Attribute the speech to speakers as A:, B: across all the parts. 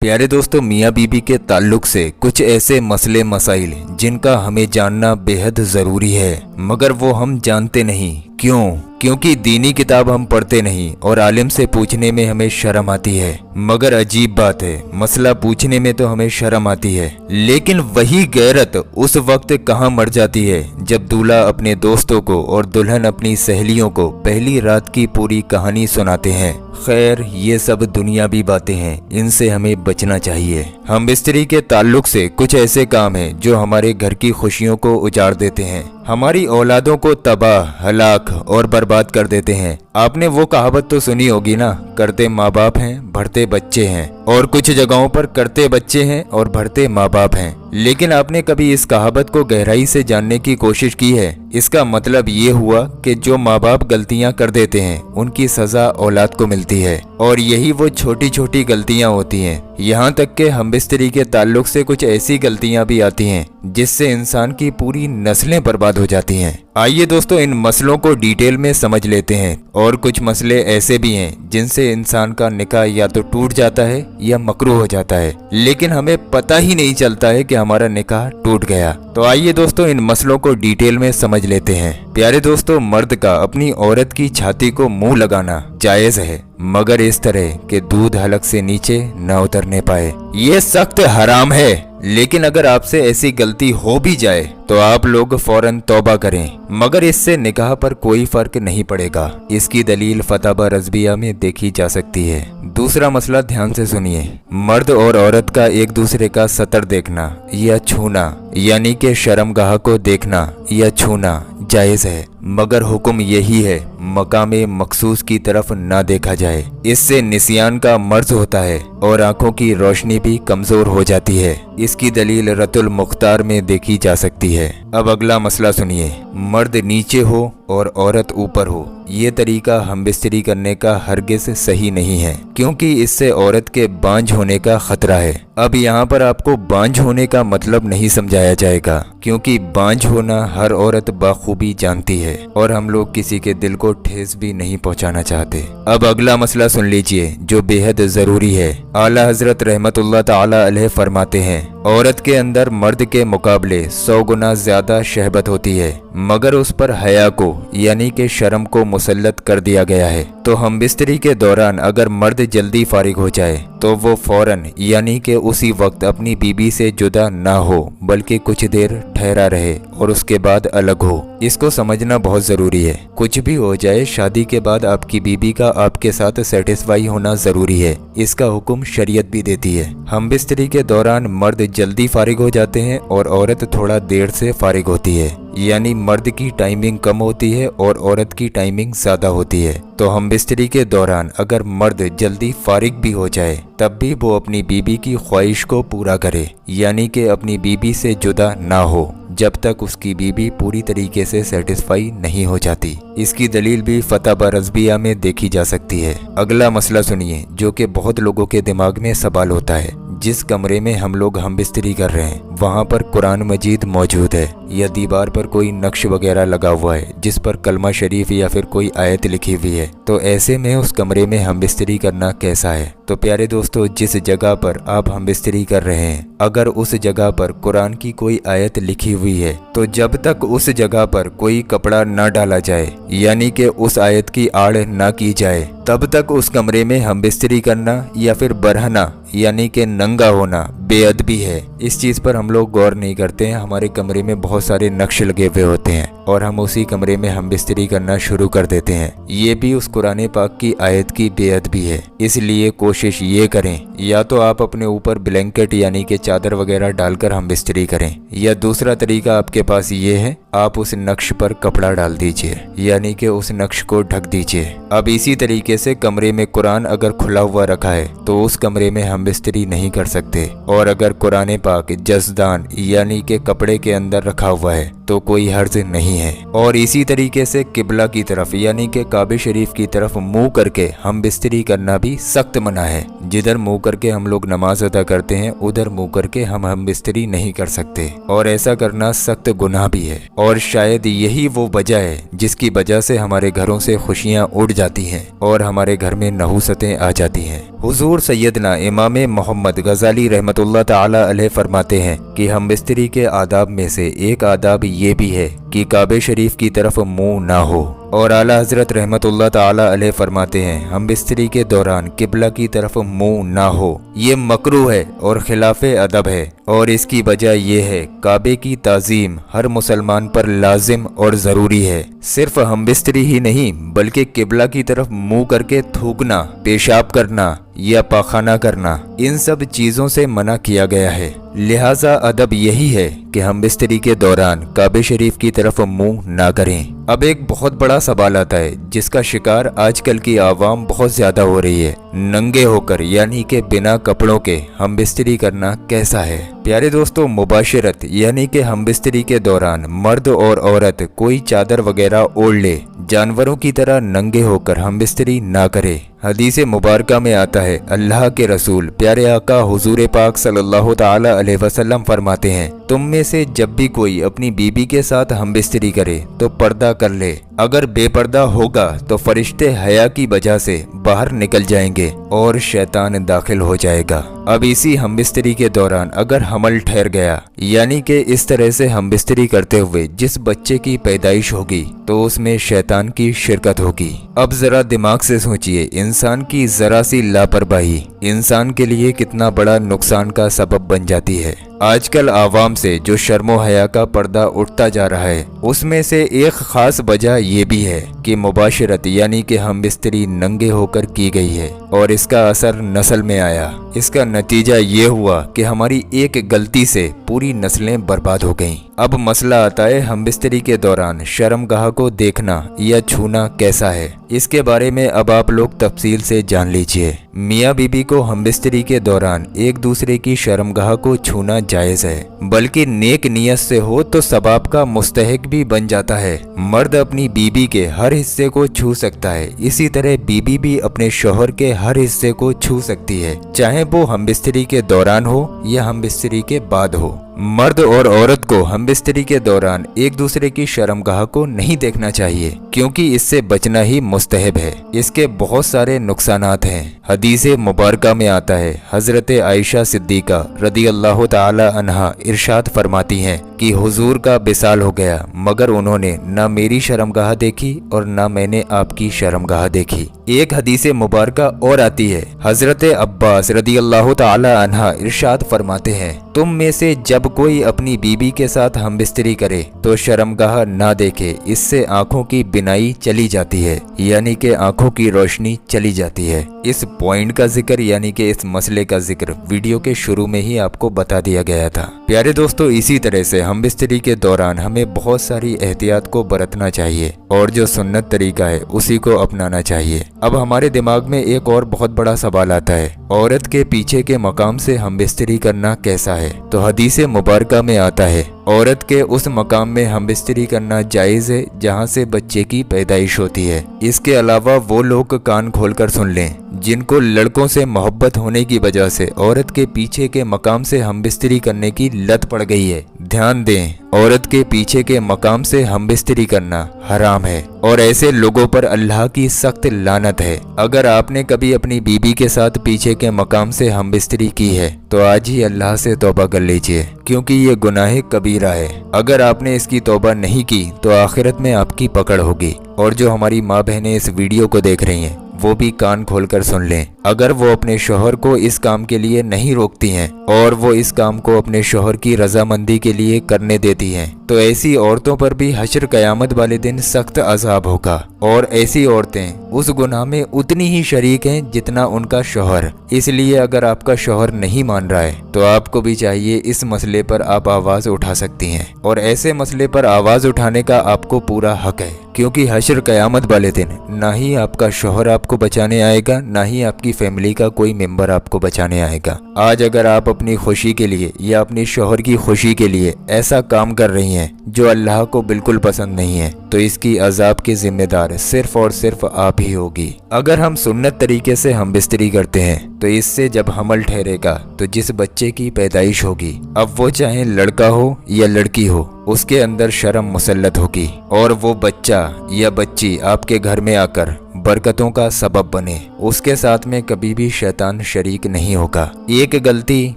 A: प्यारे दोस्तों, मियाँ बीबी के ताल्लुक से कुछ ऐसे मसले मसाइल जिनका हमें जानना बेहद ज़रूरी है, मगर वो हम जानते नहीं। क्योंकि दीनी किताब हम पढ़ते नहीं और आलिम से पूछने में हमें शर्म आती है। मगर अजीब बात है, मसला पूछने में तो हमें शर्म आती है, लेकिन वही गैरत उस वक्त कहाँ मर जाती है जब दूल्हा अपने दोस्तों को और दुल्हन अपनी सहेलियों को पहली रात की पूरी कहानी सुनाते हैं। खैर, ये सब दुनियावी बातें हैं, इनसे हमें बचना चाहिए। हम बिस्तरी के ताल्लुक से कुछ ऐसे काम हैं जो हमारे घर की खुशियों को उजाड़ देते हैं, हमारी औलादों को तबाह, हलाक और बर्बाद कर देते हैं। आपने वो कहावत तो सुनी होगी ना, करते माँ बाप हैं बढ़ते बच्चे हैं, और कुछ जगहों पर करते बच्चे हैं और बढ़ते माँ बाप हैं। लेकिन आपने कभी इस कहावत को गहराई से जानने की कोशिश की है? इसका मतलब ये हुआ कि जो माँ बाप गलतियाँ कर देते हैं उनकी सजा औलाद को मिलती है, और यही वो छोटी छोटी गलतियाँ होती हैं। यहाँ तक कि हमबिस्तरी के ताल्लुक से कुछ ऐसी गलतियाँ भी आती हैं जिससे इंसान की पूरी नस्लें बर्बाद हो जाती हैं। आइए दोस्तों, इन मसलों को डिटेल में समझ लेते हैं। और कुछ मसले ऐसे भी हैं जिनसे इंसान का निकाह या तो टूट जाता है या मकरूह हो जाता है, लेकिन हमें पता ही नहीं चलता है कि हमारा निकाह टूट गया। तो आइए दोस्तों, इन मसलों को डिटेल में समझ लेते हैं। प्यारे दोस्तों, मर्द का अपनी औरत की छाती को मुंह लगाना जायज है, मगर इस तरह के दूध हलक से नीचे न उतरने पाए, ये सख्त हराम है। लेकिन अगर आपसे ऐसी गलती हो भी जाए तो आप लोग फौरन तौबा करें, मगर इससे निकाह पर कोई फर्क नहीं पड़ेगा। इसकी दलील फतवा रज़बिया में देखी जा सकती है। दूसरा मसला ध्यान से सुनिए। मर्द और औरत का एक दूसरे का सतर देखना या छूना, यानी कि शर्मगाह को देखना या छूना जायज है, मगर हुक्म यही है मकामे मखसूस की तरफ ना देखा जाए। इससे निसियान का मर्ज होता है और आंखों की रोशनी भी कमजोर हो जाती है। इसकी दलील रतुल मुख्तार में देखी जा सकती है। अब अगला मसला सुनिए। मर्द नीचे हो और औरत ऊपर हो, ये तरीका हमबिस्तरी करने का हरगिज सही नहीं है, क्योंकि इससे औरत के बांझ होने का खतरा है। अब यहाँ पर आपको बांझ होने का मतलब नहीं समझाया जाएगा, क्योंकि बांझ होना हर औरत बाखूबी जानती है और हम लोग किसी के दिल को ठेस भी नहीं पहुँचाना चाहते। अब अगला मसला सुन लीजिए जो बेहद जरूरी है। आला हजरत रहमतुल्लाह ताला अलैह फरमाते हैं, औरत के अंदर मर्द के मुकाबले 100 गुना ज्यादा शहबत होती है, मगर उस पर हया को यानी कि शर्म को मुसल्लत कर दिया गया है। तो हमबिस्तरी के दौरान अगर मर्द जल्दी फारिग हो जाए तो वो फौरन यानी कि उसी वक्त अपनी बीबी से जुदा ना हो, बल्कि कुछ देर ठहरा रहे और उसके बाद अलग हो। इसको समझना बहुत जरूरी है। कुछ भी हो जाए, शादी के बाद आपकी बीबी का आपके साथ सेटिस्फाई होना जरूरी है। इसका हुक्म शरीयत भी देती है। हमबिस्तरी के दौरान मर्द जल्दी फारिग हो जाते हैं और औरत थोड़ा देर से फारिग होती है, यानी मर्द की टाइमिंग कम होती है और औरत की टाइमिंग ज्यादा होती है। तो हमबिस्तरी के दौरान अगर मर्द जल्दी फारिग भी हो जाए तब भी वो अपनी बीबी की ख्वाहिश को पूरा करे, यानी कि अपनी बीबी से जुदा ना हो जब तक उसकी बीबी पूरी तरीके से सेटिस्फाई नहीं हो जाती। इसकी दलील भी फतवा रज़बिया में देखी जा सकती है। अगला मसला सुनिए जो कि बहुत लोगों के दिमाग में सवाल होता है। जिस कमरे में हम लोग हमबिस्तरी कर रहे हैं वहाँ पर कुरान मजीद मौजूद है या दीवार पर कोई नक्श वगैरह लगा हुआ है जिस पर कलमा शरीफ या फिर कोई आयत लिखी हुई है, तो ऐसे में उस कमरे में हमबिस्तरी करना कैसा है? तो प्यारे दोस्तों, जिस जगह पर आप हमबिस्तरी कर रहे हैं अगर उस जगह पर कुरान की कोई आयत लिखी हुई है तो जब तक उस जगह पर कोई कपड़ा न डाला जाए यानी कि उस आयत की आड़ न की जाए तब तक उस कमरे में हमबिस्तरी करना या फिर बरहना यानी कि नंगा होना बेअदबी है। इस चीज पर हम लोग गौर नहीं करते हैं। हमारे कमरे में बहुत सारे नक्श लगे हुए होते हैं और हम उसी कमरे में हमबिस्तरी करना शुरू कर देते हैं। ये भी उस कुरान पाक की आयत की बेअदबी है। इसलिए कोशिश ये करें, या तो आप अपने ऊपर ब्लैंकेट यानी कि चादर वगैरह डालकर हमबिस्तरी करें, या दूसरा तरीका आपके पास ये है, आप उस नक्श पर कपड़ा डाल दीजिए यानी कि उस नक्श को ढक दीजिए। अब इसी तरीके से कमरे में कुरान अगर खुला हुआ रखा है तो उस कमरे में हमबिस्तरी नहीं कर सकते और अगर कुरान पाक जसदान यानी कि कपड़े के अंदर रखा हुआ है तो कोई हर्ज नहीं है। और इसी तरीके से किबला की तरफ यानी कि काबे शरीफ की तरफ मुंह करके हम बिस्तरी करना भी सख्त मना है। जिधर मुंह करके हम लोग नमाज अदा करते हैं उधर मुंह करके हम बिस्तरी नहीं कर सकते, और ऐसा करना सख्त गुनाह भी है। और शायद यही वो वजह है जिसकी वजह से हमारे घरों से खुशियां उड़ जाती हैं और हमारे घर में नहुसतें आ जाती हैं। हुजूर सैयदना इमाम मोहम्मद गजाली रहमतुल्लाह ताला अलैह फरमाते हैं कि हम बिस्तरी के आदाब में से एक आदाब ये भी है कि काबे शरीफ की तरफ मुंह ना हो। और आला हजरत रहमतुल्लाह ताला अलैह फरमाते हैं हम बिस्तरी के दौरान किबला की तरफ मुंह ना हो, ये मकरूह है और खिलाफे अदब है। और इसकी वजह यह है काबे की ताजीम हर मुसलमान पर लाजिम और ज़रूरी है। सिर्फ हम बिस्तरी ही नहीं बल्कि किबला की तरफ मुंह करके थूकना, पेशाब करना या पाखाना करना, इन सब चीज़ों से मना किया गया है। लिहाजा अदब यही है कि हम बिस्तरी के दौरान काबे शरीफ की तरफ मुंह ना करें। अब एक बहुत बड़ा सवाल आता है जिसका शिकार आजकल की आवाम बहुत ज्यादा हो रही है, नंगे होकर यानी कि बिना कपड़ों के हम बिस्तरी करना कैसा है। प्यारे दोस्तों, मुबाशरत यानी कि हम बिस्तरी के दौरान मर्द और औरत कोई चादर वगैरह ओढ़ ले, जानवरों की तरह नंगे होकर हम बिस्तरी ना करे। हदीस मुबारका में आता है अल्लाह के रसूल प्यारे आका हुजूर पाक सल्लल्लाहु ताला अलैहि वसल्लम फरमाते हैं तुम में से जब भी कोई अपनी बीबी के साथ हम बिस्तरी करे तो पर्दा कर ले, अगर बेपर्दा होगा तो फरिश्ते हया की वजह से बाहर निकल जाएंगे और शैतान दाखिल हो जाएगा। अब इसी हम बिस्तरी के दौरान अगर हमल ठहर गया यानी कि इस तरह से हम बिस्तरी करते हुए जिस बच्चे की पैदाइश होगी तो उसमें शैतान की शिरकत होगी। अब जरा दिमाग से सोचिए, इंसान की जरा सी लापरवाही इंसान के लिए कितना बड़ा नुकसान का सबब बन जाती है। आजकल आवाम से जो शर्मो हया का पर्दा उठता जा रहा है उसमें से एक खास वजह ये भी है कि मुबाशरत यानी कि हम बिस्तरी नंगे होकर की गई है और इसका असर नस्ल में आया। इसका नतीजा ये हुआ कि हमारी एक गलती से पूरी नस्लें बर्बाद हो गईं। अब मसला आता है हम बिस्तरी के दौरान शर्मगाह को देखना या छूना कैसा है। इसके बारे में अब आप लोग तफसील से जान लीजिए। मियाँ बीबी को हम बिस्तरी के दौरान एक दूसरे की शर्मगाह को छूना जायज़ है, बल्कि नेक नियत से हो तो सवाब का मुस्तहिक भी बन जाता है। मर्द अपनी बीबी के हर हिस्से को छू सकता है, इसी तरह बीबी भी अपने शौहर के हर हिस्से को छू सकती है, चाहे वो हम बिस्तरी के दौरान हो या हम बिस्तरी के बाद हो। मर्द और औरत को हम बिस्तरी के दौरान एक दूसरे की शर्मगाह को नहीं देखना चाहिए क्योंकि इससे बचना ही मुस्तहब है। इसके बहुत सारे नुकसानात हैं। हदीस मुबारका में आता है हजरत आयशा सिद्दीका रदी अल्लाह ताला अन्हा इरशाद फरमाती हैं कि हुजूर का विसाल हो गया मगर उन्होंने न मेरी शर्मगाह देखी और न मैंने आपकी शर्मगाह देखी। एक हदीस मुबारका और आती है हजरत अब्बास रदी अल्लाह ताला अन्हा इरशाद फरमाते हैं तुम में से जब कोई अपनी बीबी के साथ हम बिस्तरी करे तो शर्मगाह ना देखे, इससे आंखों की बिनाई चली जाती है यानी कि आंखों की रोशनी चली जाती है। इस पॉइंट का जिक्र यानी कि इस मसले का जिक्र वीडियो के शुरू में ही आपको बता दिया गया था। प्यारे दोस्तों, इसी तरह से हम बिस्तरी के दौरान हमें बहुत सारी एहतियात को बरतना चाहिए और जो सुन्नत तरीका है उसी को अपनाना चाहिए। अब हमारे दिमाग में एक और बहुत बड़ा सवाल आता है, औरत के पीछे के मकाम से हम बिस्तरी करना कैसा है? तो हदीस मुबारका में आता है औरत के उस मकाम में हम बिस्तरी करना जायज़ है जहाँ से बच्चे की पैदाइश होती है। इसके अलावा वो लोग कान खोलकर सुन लें जिनको लड़कों से मोहब्बत होने की वजह से औरत के पीछे के मकाम से हम बिस्तरी करने की लत पड़ गई है। ध्यान दें, औरत के पीछे के मकाम से हम बिस्तरी करना हराम है और ऐसे लोगों पर अल्लाह की सख्त लानत है। अगर आपने कभी अपनी बीबी के साथ पीछे के मकाम से हम बिस्तरी की है तो आज ही अल्लाह से तौबा कर लीजिए क्योंकि ये गुनाह कबीरा है। अगर आपने इसकी तौबा नहीं की तो आखिरत में आपकी पकड़ होगी। और जो हमारी माँ बहनें इस वीडियो को देख रही हैं वो भी कान खोलकर सुन लें, अगर वो अपने शौहर को इस काम के लिए नहीं रोकती हैं और वो इस काम को अपने शौहर की रजामंदी के लिए करने देती हैं तो ऐसी औरतों पर भी हश्र क़यामत वाले दिन सख्त अज़ाब होगा। और ऐसी औरतें उस गुनाह में उतनी ही शरीक हैं जितना उनका शौहर। इसलिए अगर आपका शौहर नहीं मान रहा है तो आपको भी चाहिए इस मसले पर आप आवाज़ उठा सकती हैं, और ऐसे मसले पर आवाज़ उठाने का आपको पूरा हक है, क्योंकि हश्र क़यामत वाले दिन ना ही आपका शौहर आपको बचाने आएगा, ना ही आपकी फैमिली का कोई मेंबर आपको बचाने आएगा। आज अगर आप अपनी खुशी के लिए या अपनी शौहर की खुशी के लिए ऐसा काम कर रही हैं जो अल्लाह को बिल्कुल पसंद नहीं है, तो इसकी अजाब की जिम्मेदार सिर्फ और सिर्फ आप ही होगी। अगर हम सुन्नत तरीके से हम बिस्तरी करते हैं तो इससे जब हमल ठहरेगा तो जिस बच्चे की पैदाइश होगी, अब वो चाहे लड़का हो या लड़की हो, उसके अंदर शर्म मुसल्लत होगी, और वो बच्चा या बच्ची आपके घर में आकर बरकतों का सबब बने। उसके साथ में कभी भी शैतान शरीक नहीं होगा। एक गलती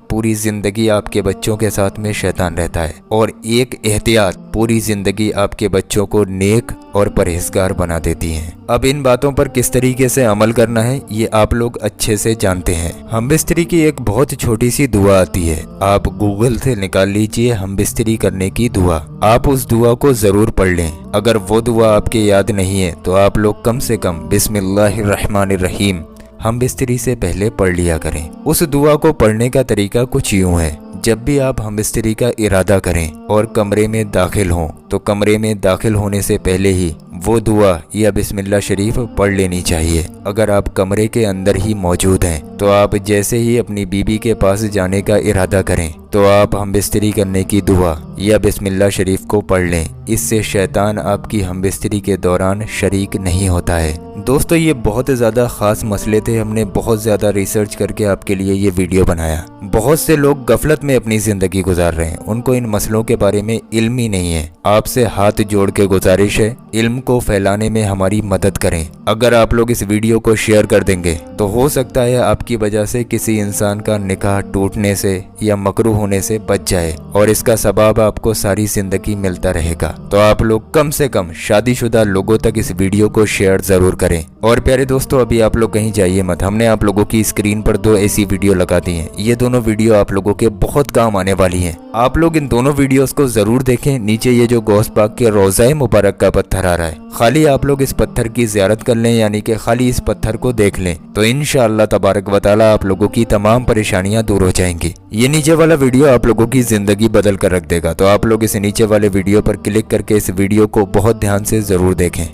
A: पूरी जिंदगी आपके बच्चों के साथ में शैतान रहता है, और एक एहतियात पूरी जिंदगी आपके बच्चों को नेक और परहेजगार बना देती है। अब इन बातों पर किस तरीके से अमल करना है ये आप लोग अच्छे से जानते हैं। हम बिस्तरी की एक बहुत छोटी सी दुआ आती है, आप गूगल से निकाल लीजिए हम बिस्तरी करने की दुआ। आप उस दुआ को जरूर पढ़ लें। अगर वो दुआ आपके याद नहीं है तो आप लोग कम से कम बिस्मिल्लाहिर्रहमानिर्रहीम हम बिस्तरी से पहले पढ़ लिया करें। उस दुआ को पढ़ने का तरीका कुछ यूं है, जब भी आप हम बिस्तरी का इरादा करें और कमरे में दाखिल हों तो कमरे में दाखिल होने से पहले ही वो दुआ या बिस्मिल्लाह शरीफ पढ़ लेनी चाहिए। अगर आप कमरे के अंदर ही मौजूद हैं तो आप जैसे ही अपनी बीबी के पास जाने का इरादा करें तो आप हम बिस्तरी करने की दुआ या बिस्मिल्लाह शरीफ को पढ़ लें। इससे शैतान आपकी हम बिस्तरी के दौरान शरीक नहीं होता है। दोस्तों, ये बहुत ज़्यादा ख़ास मसले थे, हमने बहुत ज़्यादा रिसर्च करके आपके लिए ये वीडियो बनाया। बहुत से लोग गफलत में अपनी ज़िंदगी गुजार रहे हैं, उनको इन मसलों के बारे में इल्म ही नहीं है। आपसे हाथ जोड़ के गुजारिश है, इल्म को फैलाने में हमारी मदद करें। अगर आप लोग इस वीडियो को शेयर कर देंगे तो हो सकता है आपकी वजह से किसी इंसान का निकाह टूटने से या मकरूह होने से बच जाए, और इसका सबाब आपको सारी जिंदगी मिलता रहेगा। तो आप लोग कम से कम शादीशुदा लोगों तक इस वीडियो को शेयर जरूर करें। और प्यारे दोस्तों, अभी आप लोग कहीं जाइए मत, हमने आप लोगों की स्क्रीन पर 2 ऐसी वीडियो लगा दी हैं। ये दोनों वीडियो आप लोगों के बहुत काम आने वाली हैं। आप लोग इन दोनों वीडियोस को जरूर देखें। नीचे ये जो गौस पाक के रोज़ा मुबारक का पत्थर आ रहा है, खाली आप लोग इस पत्थर की ज़ियारत कर लें, यानी कि खाली इस पत्थर को देख लें, तो इंशाअल्लाह तबारक व तआला आप लोगों की तमाम परेशानियां दूर हो जाएंगी। ये नीचे वाला वीडियो आप लोगों की जिंदगी बदल कर रख देगा। तो आप लोग इस नीचे वाले वीडियो पर क्लिक करके इस वीडियो को बहुत ध्यान से जरूर देखें।